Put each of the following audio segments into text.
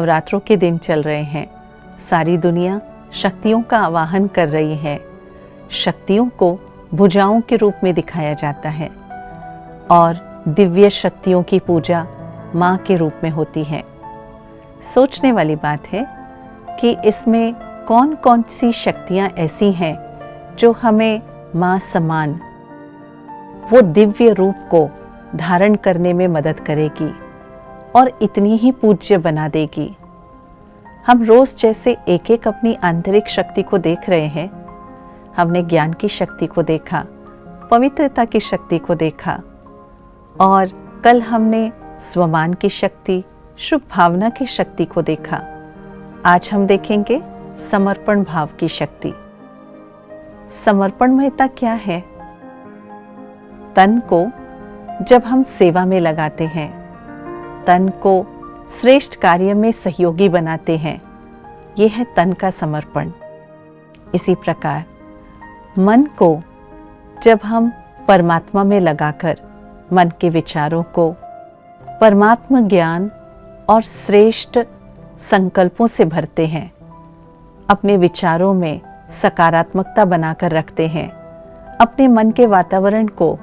नवरात्रों के दिन चल रहे हैं। सारी दुनिया शक्तियों का आवाहन कर रही है। शक्तियों को भुजाओं के रूप में दिखाया जाता है और दिव्य शक्तियों की पूजा माँ के रूप में होती है। सोचने वाली बात है कि इसमें कौन कौन सी शक्तियाँ ऐसी हैं जो हमें माँ समान वो दिव्य रूप को धारण करने में मदद करेगी और इतनी ही पूज्य बना देगी। हम रोज जैसे एक एक अपनी आंतरिक शक्ति को देख रहे हैं। हमने ज्ञान की शक्ति को देखा, पवित्रता की शक्ति को देखा और कल हमने स्वमान की शक्ति, शुभ भावना की शक्ति को देखा। आज हम देखेंगे समर्पण भाव की शक्ति। समर्पणमयता क्या है? तन को जब हम सेवा में लगाते हैं, तन को श्रेष्ठ कार्य में सहयोगी बनाते हैं, यह है तन का समर्पण। इसी प्रकार मन को जब हम परमात्मा में लगाकर मन के विचारों को परमात्मा ज्ञान और श्रेष्ठ संकल्पों से भरते हैं, अपने विचारों में सकारात्मकता बनाकर रखते हैं, अपने मन के वातावरण को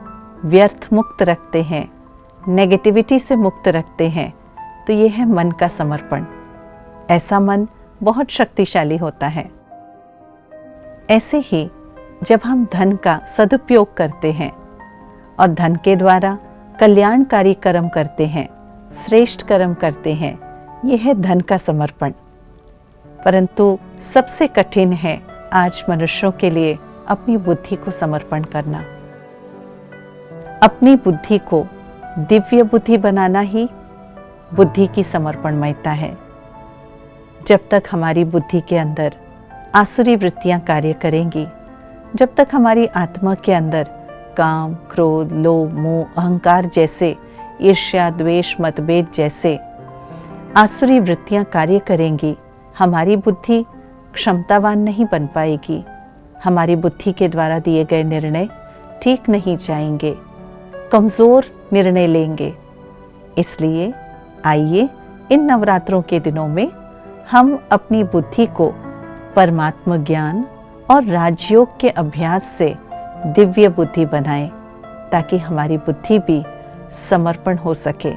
व्यर्थ मुक्त रखते हैं, नेगेटिविटी से मुक्त रखते हैं, तो ये है मन का समर्पण। ऐसा मन बहुत शक्तिशाली होता है। ऐसे ही जब हम धन का सदुपयोग करते हैं और धन के द्वारा कल्याणकारी कर्म करते हैं, श्रेष्ठ कर्म करते हैं, ये है धन का समर्पण। परंतु सबसे कठिन है आज मनुष्यों के लिए अपनी बुद्धि को समर्पण करना। अपनी बुद्धि को दिव्य बुद्धि बनाना ही बुद्धि की समर्पणमयता है। जब तक हमारी बुद्धि के अंदर आसुरी वृत्तियां कार्य करेंगी, जब तक हमारी आत्मा के अंदर काम, क्रोध, लोभ, मोह, अहंकार जैसे, ईर्ष्या, द्वेष, मतभेद जैसे आसुरी वृत्तियां कार्य करेंगी, हमारी बुद्धि क्षमतावान नहीं बन पाएगी। हमारी बुद्धि के द्वारा दिए गए निर्णय ठीक नहीं जाएंगे, कमजोर निर्णय लेंगे। इसलिए आइए इन नवरात्रों के दिनों में हम अपनी बुद्धि को परमात्मा ज्ञान और राजयोग के अभ्यास से दिव्य बुद्धि बनाएं, ताकि हमारी बुद्धि भी समर्पण हो सके।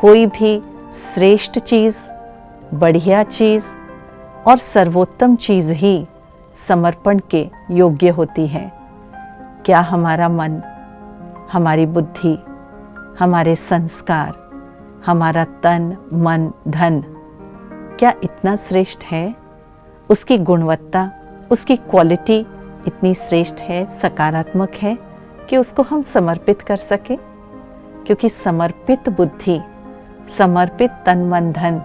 कोई भी श्रेष्ठ चीज, बढ़िया चीज और सर्वोत्तम चीज ही समर्पण के योग्य होती है। क्या हमारा मन, हमारी बुद्धि, हमारे संस्कार, हमारा तन, मन, धन क्या इतना श्रेष्ठ है? उसकी गुणवत्ता, उसकी क्वालिटी इतनी श्रेष्ठ है, सकारात्मक है कि उसको हम समर्पित कर सके? क्योंकि समर्पित बुद्धि, समर्पित तन, मन, धन,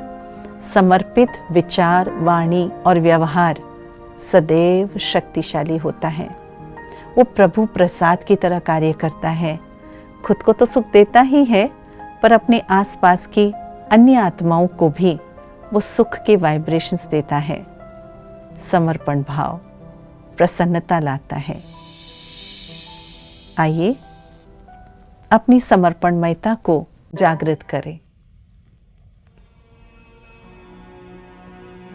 समर्पित विचार, वाणी और व्यवहार सदैव शक्तिशाली होता है। वो प्रभु प्रसाद की तरह कार्य करता है। खुद को तो सुख देता ही है, पर अपने आसपास की अन्य आत्माओं को भी वो सुख के वाइब्रेशंस देता है। समर्पण भाव प्रसन्नता लाता है। आइए अपनी समर्पणमयता को जागृत करें।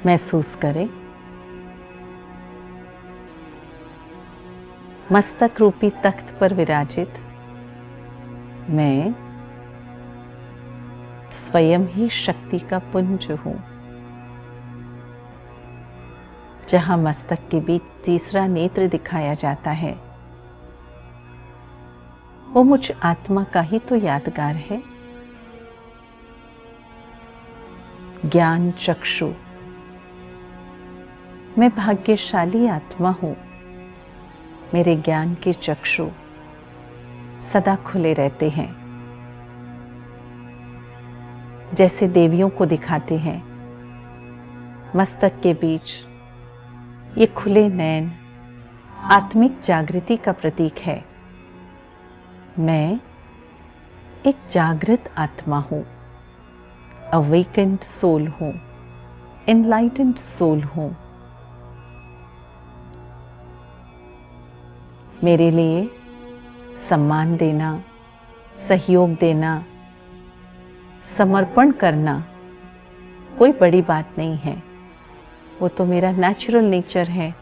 महसूस करें मस्तक रूपी तख्त पर विराजित मैं स्वयं ही शक्ति का पुंज हूं। जहां मस्तक के बीच तीसरा नेत्र दिखाया जाता है, वो मुझ आत्मा का ही तो यादगार है। ज्ञान चक्षु, मैं भाग्यशाली आत्मा हूं। मेरे ज्ञान के चक्षु सदा खुले रहते हैं। जैसे देवियों को दिखाते हैं, मस्तक के बीच ये खुले नयन आत्मिक जागृति का प्रतीक है। मैं एक जागृत आत्मा हूं, अवेकेंड सोल हूं, एनलाइटेंड सोल हूं। मेरे लिए सम्मान देना, सहयोग देना, समर्पण करना कोई बड़ी बात नहीं है, वो तो मेरा नेचुरल नेचर है,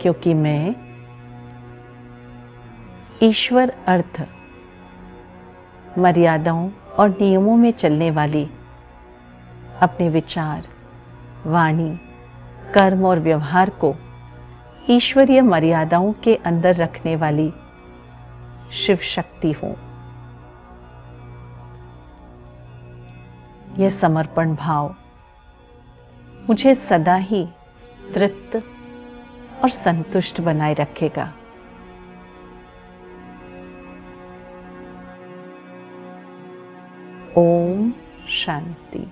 क्योंकि मैं ईश्वर अर्थ मर्यादाओं और नियमों में चलने वाली, अपने विचार, वाणी, कर्म और व्यवहार को ईश्वरीय मर्यादाओं के अंदर रखने वाली शिव शक्ति हूं। यह समर्पण भाव मुझे सदा ही तृप्त और संतुष्ट बनाए रखेगा। ओम शांति।